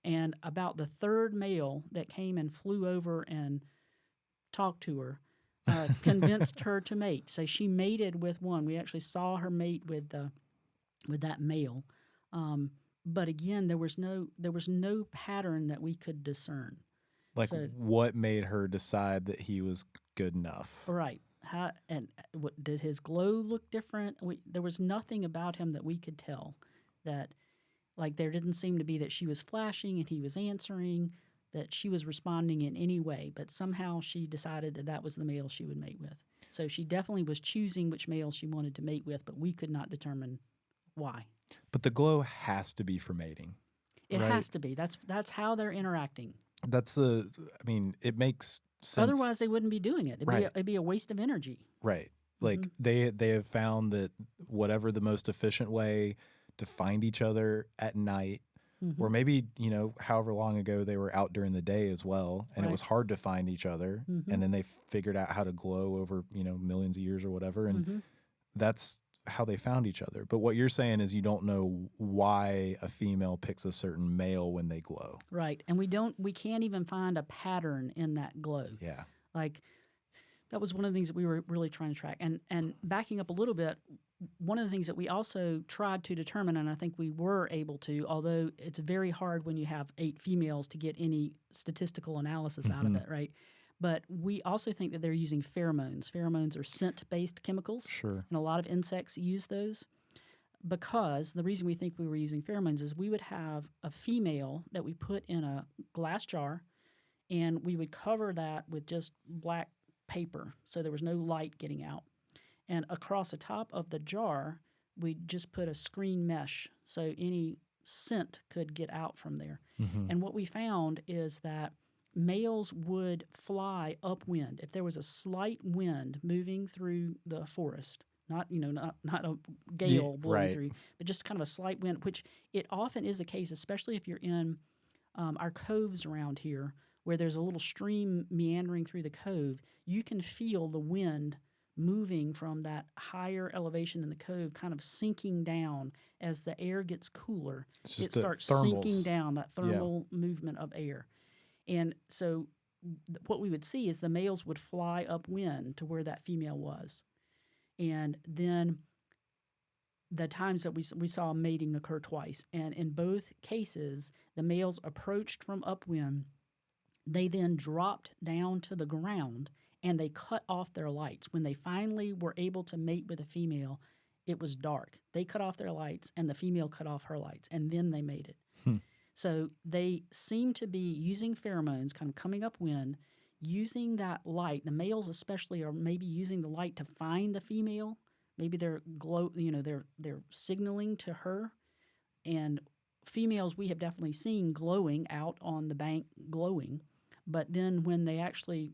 And about the 3rd male that came and flew over and talked to her convinced her to mate. So she mated with one. We actually saw her mate with that male. But again, there was no pattern that we could discern. Like, what made her decide that he was good enough? Right. Did his glow look different? There was nothing about him that we could tell. That, like, there didn't seem to be that she was flashing and he was answering, that she was responding in any way. But somehow she decided that was the male she would mate with. So she definitely was choosing which male she wanted to mate with, but we could not determine why. But the glow has to be for mating. It right? has to be. That's how they're interacting. It makes sense. Otherwise, they wouldn't be doing it. It'd be a waste of energy. Right. Like, they have found that whatever the most efficient way to find each other at night, or maybe, however long ago they were out during the day as well, and it was hard to find each other, and then they figured out how to glow over, millions of years or whatever, and that's how they found each other. But what you're saying is you don't know why a female picks a certain male when they glow. Right. And we can't even find a pattern in that glow. Yeah. Like, that was one of the things that we were really trying to track. And backing up a little bit, one of the things that we also tried to determine, and I think we were able to, although it's very hard when you have 8 females to get any statistical analysis out of it, right? But we also think that they're using pheromones. Pheromones are scent-based chemicals. Sure. And a lot of insects use those. Because the reason we think we were using pheromones is we would have a female that we put in a glass jar, and we would cover that with just black paper so there was no light getting out. And across the top of the jar, we just put a screen mesh so any scent could get out from there. And what we found is that males would fly upwind. If there was a slight wind moving through the forest, not a gale blowing through, but just kind of a slight wind, which it often is the case, especially if you're in our coves around here, where there's a little stream meandering through the cove. You can feel the wind moving from that higher elevation in the cove, kind of sinking down as the air gets cooler. It starts sinking down, that thermal movement of air. And so what we would see is the males would fly upwind to where that female was. And then the times that we saw mating occur twice. And in both cases, the males approached from upwind. They then dropped down to the ground, and they cut off their lights. When they finally were able to mate with a female, it was dark. They cut off their lights, and the female cut off her lights, and then they mated. So they seem to be using pheromones, kind of coming upwind, using that light. The males especially are maybe using the light to find the female. Maybe they're they're signaling to her. And females we have definitely seen glowing out on the bank, glowing. But then when they actually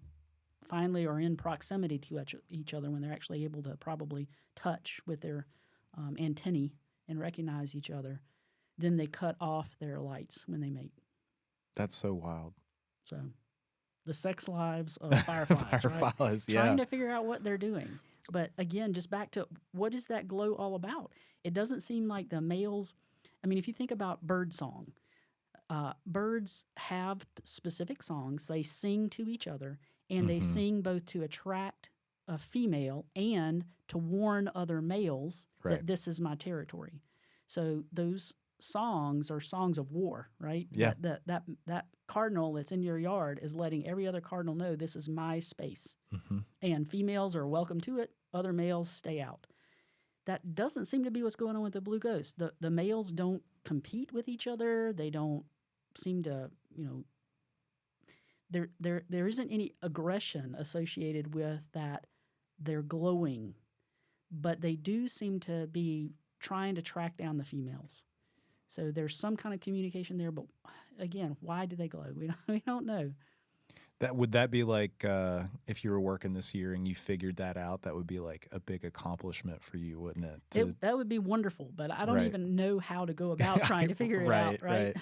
finally are in proximity to each other, when they're actually able to probably touch with their antennae and recognize each other, then they cut off their lights when they mate. That's so wild. So the sex lives of fireflies, Fireflies, right? Trying to figure out what they're doing. But again, just back to what is that glow all about? It doesn't seem like the males. I mean, if you think about bird song, birds have specific songs. They sing to each other, and they sing both to attract a female and to warn other males that this is my territory. So those songs are songs of war, right? Yeah. That cardinal that's in your yard is letting every other cardinal know this is my space, Hmm. and females are welcome to it. Other males stay out. That doesn't seem to be what's going on with the blue ghost. The males don't compete with each other. They don't seem to, there isn't any aggression associated with that. They're glowing, but they do seem to be trying to track down the females. So there's some kind of communication there, but again, why do they glow? We don't know. Would that be like if you were working this year and you figured that out? That would be like a big accomplishment for you, wouldn't it? That would be wonderful, but I don't Right. even know how to go about trying to figure it out. Right.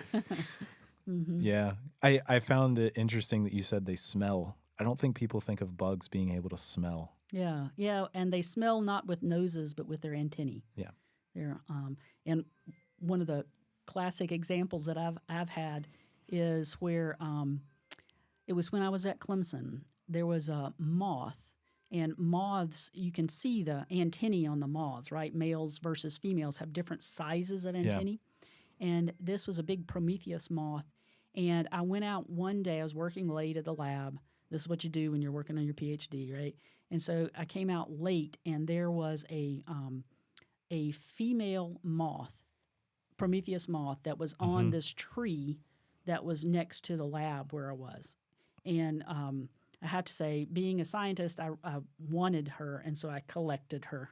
Mm-hmm. Yeah. I found it interesting that you said they smell. I don't think people think of bugs being able to smell. Yeah, yeah, and they smell not with noses, but with their antennae. Yeah. They're and one of the classic examples that I've had is where it was when I was at Clemson. There was a moth, and moths, you can see the antennae on the moths, right? Males versus females have different sizes of antennae. And this was a big Prometheus moth. And I went out one day, I was working late at the lab. This is what you do when you're working on your PhD, right? And so I came out late, and there was a female moth, Prometheus moth, that was on this tree that was next to the lab where I was. And I have to say, being a scientist, I wanted her, and so I collected her,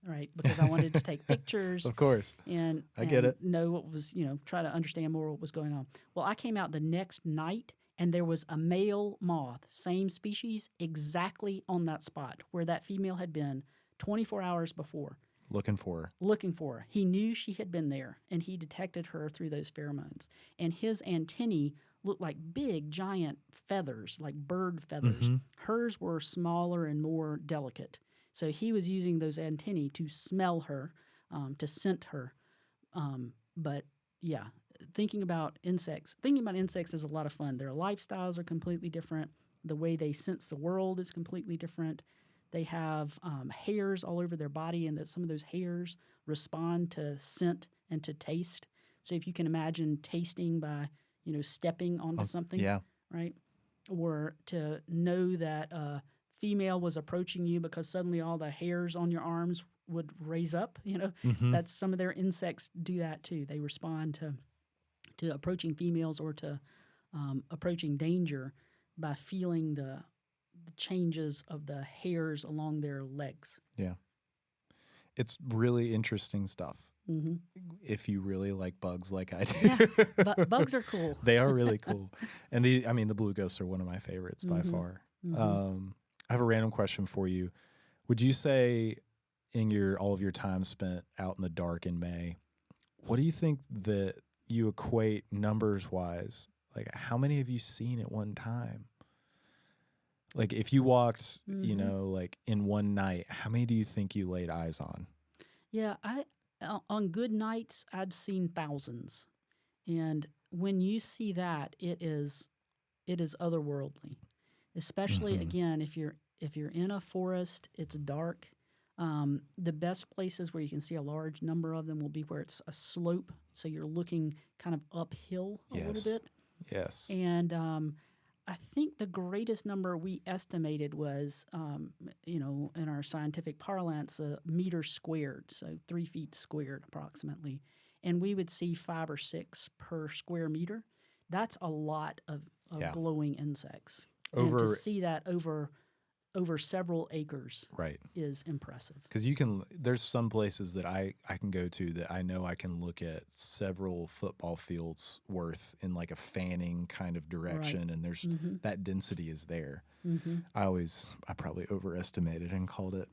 right? Because I wanted to take pictures. Of course. And I get it. Know what was, try to understand more what was going on. Well, I came out the next night, and there was a male moth, same species, exactly on that spot where that female had been 24 hours before. Looking for her. He knew she had been there, and he detected her through those pheromones. And his antennae looked like big, giant feathers, like bird feathers. Hers were smaller and more delicate. So he was using those antennae to smell her, to scent her. But yeah, thinking about insects is a lot of fun. Their lifestyles are completely different. The way they sense the world is completely different. They have hairs all over their body, and some of those hairs respond to scent and to taste. So if you can imagine tasting by, stepping onto something, right? Or to know that a female was approaching you because suddenly all the hairs on your arms would raise up, That's some of their insects do that too. They respond to approaching females or to approaching danger by feeling the changes of the hairs along their legs. Yeah. It's really interesting stuff. Mm-hmm. If you really like bugs like I do. Yeah, bugs are cool. They are really cool. And the blue ghosts are one of my favorites by far. I have a random question for you. Would you say in all of your time spent out in the dark in May, what do you think that you equate numbers wise? Like, how many have you seen at one time? Like, if you walked, like in one night, how many do you think you laid eyes on? Yeah, on good nights, I'd seen thousands. And when you see that, it is otherworldly. Especially again, if you're in a forest, it's dark. The best places where you can see a large number of them will be where it's a slope, so you're looking kind of uphill a little bit. Yes. And I think the greatest number we estimated was, in our scientific parlance, a meter squared, so 3 feet squared approximately. And we would see 5 or 6 per square meter. That's a lot of glowing insects. And to see that over several acres is impressive. Because there's some places that I can go to that I know I can look at several football fields worth in like a fanning kind of direction, and there's that density is there. I probably overestimated and called it,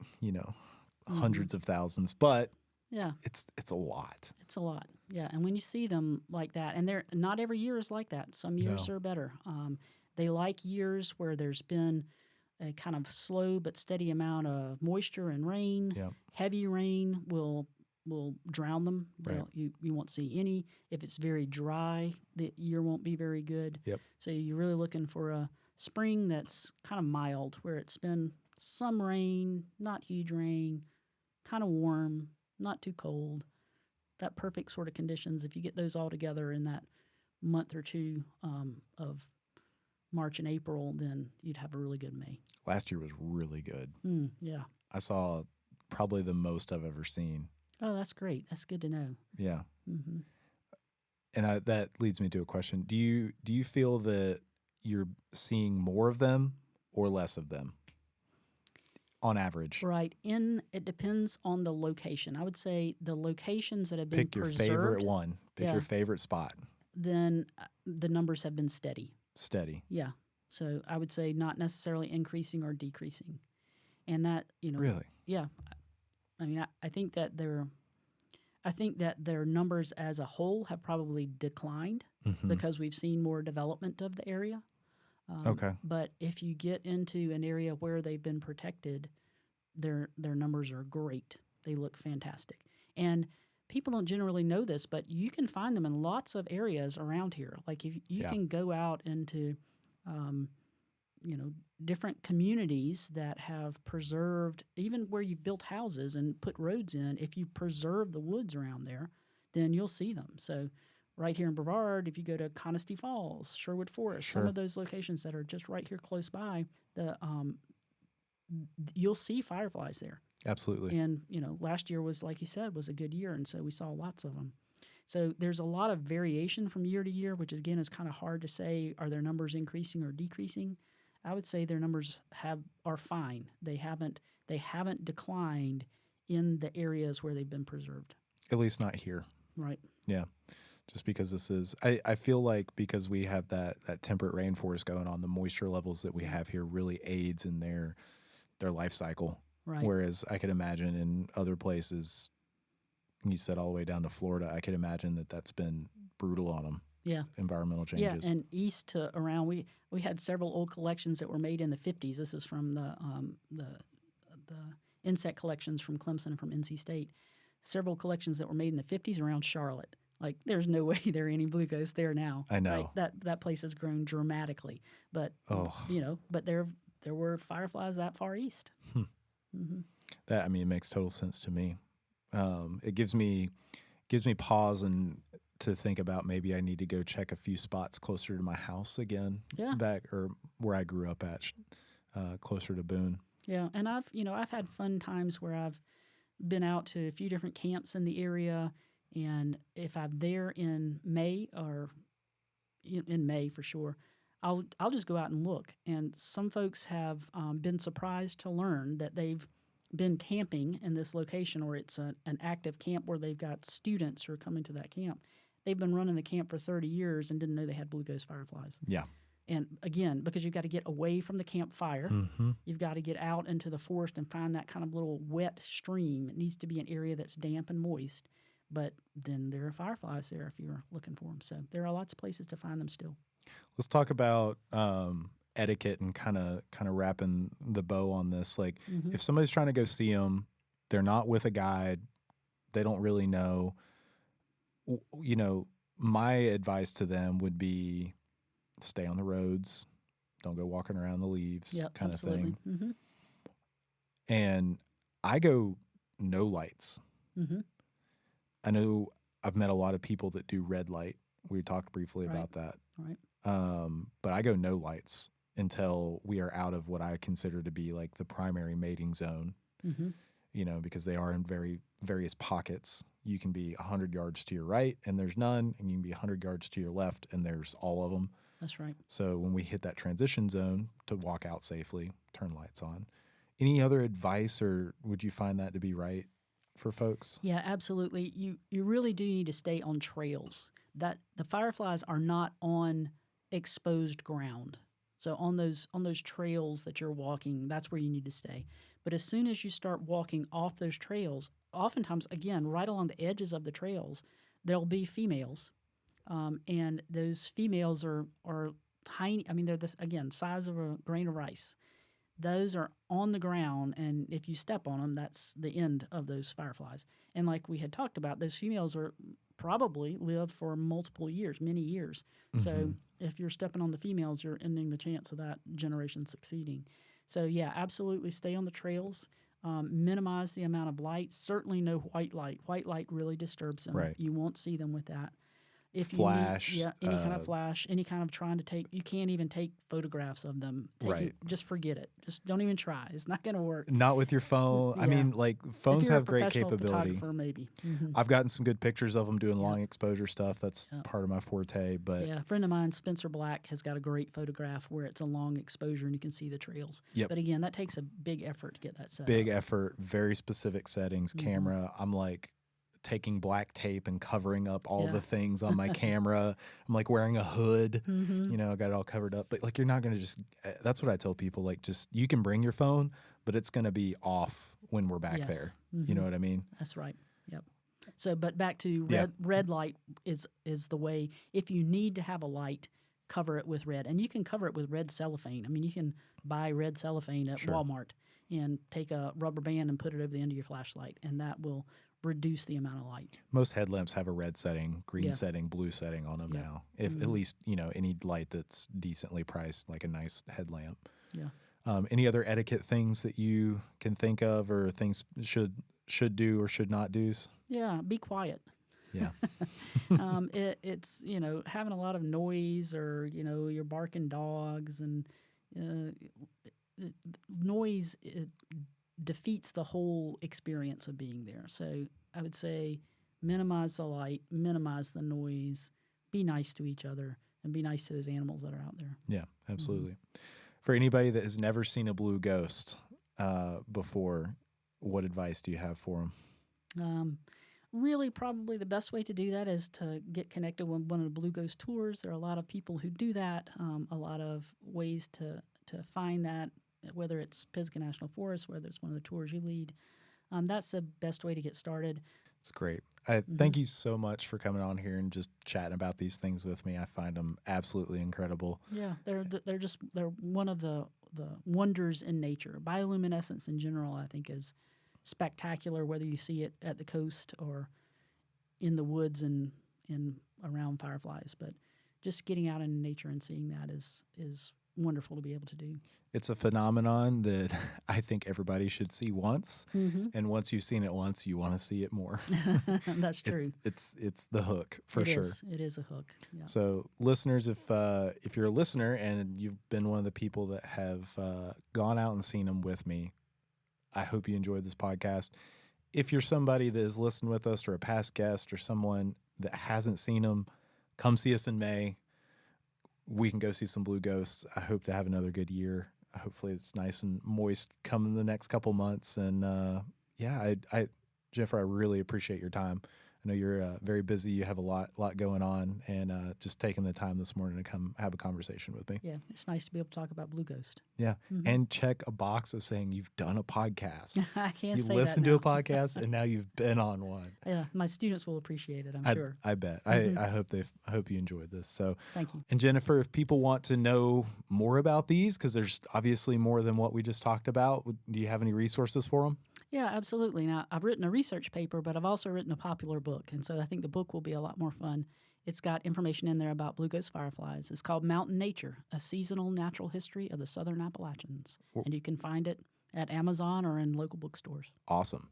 hundreds of thousands, but it's a lot. It's a lot, yeah. And when you see them like that, and not every year is like that. Some years are better. They like years where there's been a kind of slow but steady amount of moisture and rain. Yeah. Heavy rain will drown them. Right. You won't see any. If it's very dry, the year won't be very good. Yep. So you're really looking for a spring that's kind of mild, where it's been some rain, not huge rain, kind of warm, not too cold. that perfect sort of conditions. If you get those all together in that month or two of March and April, then you'd have a really good May. Last year was really good. Yeah. I saw probably the most I've ever seen. Oh, that's great. That's good to know. Yeah. Mm-hmm. And that leads me to a question. Do you feel that you're seeing more of them or less of them on average? Right. It depends on the location. I would say the locations that have been Pick your preserved, favorite one. Pick your favorite spot. Then the numbers have been steady. Steady. Yeah. So I would say not necessarily increasing or decreasing. And that, Really? Yeah. I mean, I think that their numbers as a whole have probably declined because we've seen more development of the area. Okay. But if you get into an area where they've been protected, their numbers are great. They look fantastic. And people don't generally know this, but you can find them in lots of areas around here. Like if you can go out into, different communities that have preserved, even where you've built houses and put roads in, if you preserve the woods around there, then you'll see them. So right here in Brevard, if you go to Conisty Falls, Sherwood Forest, some of those locations that are just right here close by, you'll see fireflies there. Absolutely. And, last year was, like you said, was a good year, and so we saw lots of them. So there's a lot of variation from year to year, which, again, is kind of hard to say, are their numbers increasing or decreasing? I would say their numbers are fine. They haven't declined in the areas where they've been preserved. At least not here. Right. Yeah. Just because this is, I feel like because we have that temperate rainforest going on, the moisture levels that we have here really aids in their life cycle. Right. Whereas I could imagine in other places, you said all the way down to Florida, I could imagine that's been brutal on them. Yeah. Environmental changes. Yeah, and east to around, we had several old collections that were made in the 50s. This is from the insect collections from Clemson and from NC State. Several collections that were made in the 50s around Charlotte. Like, there's no way there are any blue ghosts there now. I know. Right? That place has grown dramatically. But, but there were fireflies that far east. That, it makes total sense to me. It gives me pause and to think about maybe I need to go check a few spots closer to my house again. Yeah. Back or where I grew up at, closer to Boone. Yeah, and I've had fun times where I've been out to a few different camps in the area, and if I'm there in May or in May for sure, I'll just go out and look. And some folks have been surprised to learn that they've been camping in this location, or it's an active camp where they've got students who are coming to that camp. They've been running the camp for 30 years and didn't know they had blue ghost fireflies. Yeah. And again, because you've got to get away from the campfire, you've got to get out into the forest and find that kind of little wet stream. It needs to be an area that's damp and moist. But then there are fireflies there if you're looking for them. So there are lots of places to find them still. Let's talk about etiquette and kind of wrapping the bow on this. Like, if somebody's trying to go see them, they're not with a guide, they don't really know. My advice to them would be stay on the roads, don't go walking around the leaves, kind of thing. And I go no lights. I know I've met a lot of people that do red light. We talked briefly about that. Right. But I go no lights until we are out of what I consider to be like the primary mating zone. Because they are in various pockets. You can be 100 yards to your right and there's none, and you can be 100 yards to your left and there's all of them. That's right. So when we hit that transition zone to walk out safely, turn lights on. Any other advice, or would you find that to be right for folks? Yeah, absolutely. You really do need to stay on trails. That the fireflies are not on exposed ground. So on those trails that you're walking, that's where you need to stay. But as soon as you start walking off those trails, oftentimes, again, right along the edges of the trails, there'll be females. And those females are tiny. They're this, again, size of a grain of rice. Those are on the ground, and if you step on them, that's the end of those fireflies. And like we had talked about, those females are probably live for multiple years, many years. So if you're stepping on the females, you're ending the chance of that generation succeeding. So yeah, absolutely stay on the trails. Minimize the amount of light. Certainly no white light. White light really disturbs them. Right. You won't see them with that. If Flash. you need, any kind of flash, any kind of trying to take, you can't even take photographs of them. Right. Just forget it. Just don't even try. It's not going to work. Not with your phone. Yeah. I mean, like, phones If you're have a great professional capability. photographer, maybe. I've gotten some good pictures of them doing long exposure stuff. That's part of my forte. But yeah, a friend of mine, Spencer Black, has got a great photograph where it's a long exposure and you can see the trails. Yep. But again, that takes a big effort to get that set big up. effort, very specific settings, camera. I'm like taking black tape and covering up all the things on my camera. I'm like wearing a hood, you know, I got it all covered up. But like, you're not going to just, that's what I tell people. Like, just, you can bring your phone, but it's going to be off when we're back there. You know what I mean? That's right. Yep. So, but back to red light is the way, if you need to have a light, cover it with red. And you can cover it with red cellophane. I mean, you can buy red cellophane at Walmart and take a rubber band and put it over the end of your flashlight, and that will reduce the amount of light. Most headlamps have a red setting, green setting, blue setting on them now. If at least, you know, any light that's decently priced, like a nice headlamp. Yeah. Any other etiquette things that you can think of, or things should do or should not do's? Yeah, be quiet. Yeah. It's, you know, having a lot of noise, or, you know, you're barking dogs, and noise defeats the whole experience of being there. So I would say minimize the light, minimize the noise, be nice to each other, and be nice to those animals that are out there. Yeah, absolutely. For anybody that has never seen a blue ghost before, what advice do you have for them? Really, probably the best way to do that is to get connected with one of the Blue Ghost tours. There are a lot of people who do that, a lot of ways to find that, whether it's Pisgah National Forest, whether it's one of the tours you lead. That's the best way to get started. It's great. Thank you so much for coming on here and just chatting about these things with me. I find them absolutely incredible. Yeah, they're one of the wonders in nature. Bioluminescence in general, I think, is spectacular, whether you see it at the coast or in the woods and around fireflies. But just getting out in nature and seeing that is wonderful to be able to do. It's a phenomenon that I think everybody should see once, and once you've seen it once, you want to see it more. That's true. It's the hook for sure. It is a hook. Yeah. So, listeners, if you're a listener and you've been one of the people that have gone out and seen them with me, I hope you enjoyed this podcast. If you're somebody that has listened with us, or a past guest, or someone that hasn't seen them, come see us in May. We can go see some blue ghosts. I hope to have another good year. Hopefully it's nice and moist coming the next couple months. And Jennifer, I really appreciate your time. I know you're very busy. You have a lot going on, and just taking the time this morning to come have a conversation with me. Yeah, it's nice to be able to talk about Blue Ghost. Yeah, and check a box of saying you've done a podcast. I can't you say listened that to now. a podcast, and now you've been on one. Yeah, my students will appreciate it, I'm sure. I bet. I hope you enjoyed this. So, thank you. And Jennifer, if people want to know more about these, because there's obviously more than what we just talked about, do you have any resources for them? Yeah, absolutely. Now, I've written a research paper, but I've also written a popular book, and so I think the book will be a lot more fun. It's got information in there about blue ghost fireflies. It's called Mountain Nature, A Seasonal Natural History of the Southern Appalachians, and you can find it at Amazon or in local bookstores. Awesome.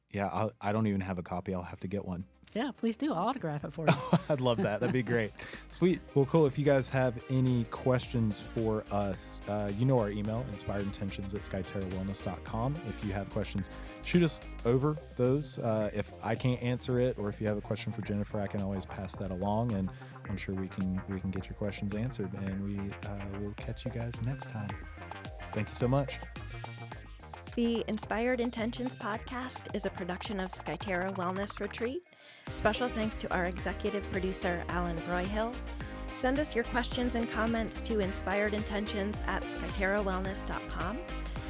Yeah, I don't even have a copy. I'll have to get one. Yeah, please do. I'll autograph it for you. I'd love that. That'd be great. Sweet. Well, cool. If you guys have any questions for us, you know our email, inspiredintentions@skyterrawellness.com. If you have questions, shoot us over those. If I can't answer it, or if you have a question for Jennifer, I can always pass that along, and I'm sure we can get your questions answered, and we will catch you guys next time. Thank you so much. The Inspired Intentions podcast is a production of Skyterra Wellness Retreat. Special thanks to our executive producer, Alan Broyhill. Send us your questions and comments to inspiredintentions@skyterrawellness.com.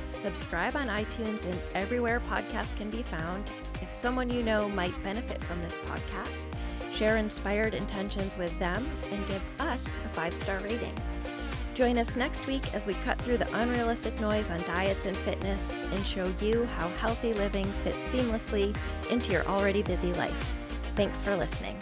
Subscribe on iTunes and everywhere podcasts can be found. If someone you know might benefit from this podcast, share Inspired Intentions with them and give us a 5-star rating. Join us next week as we cut through the unrealistic noise on diets and fitness and show you how healthy living fits seamlessly into your already busy life. Thanks for listening.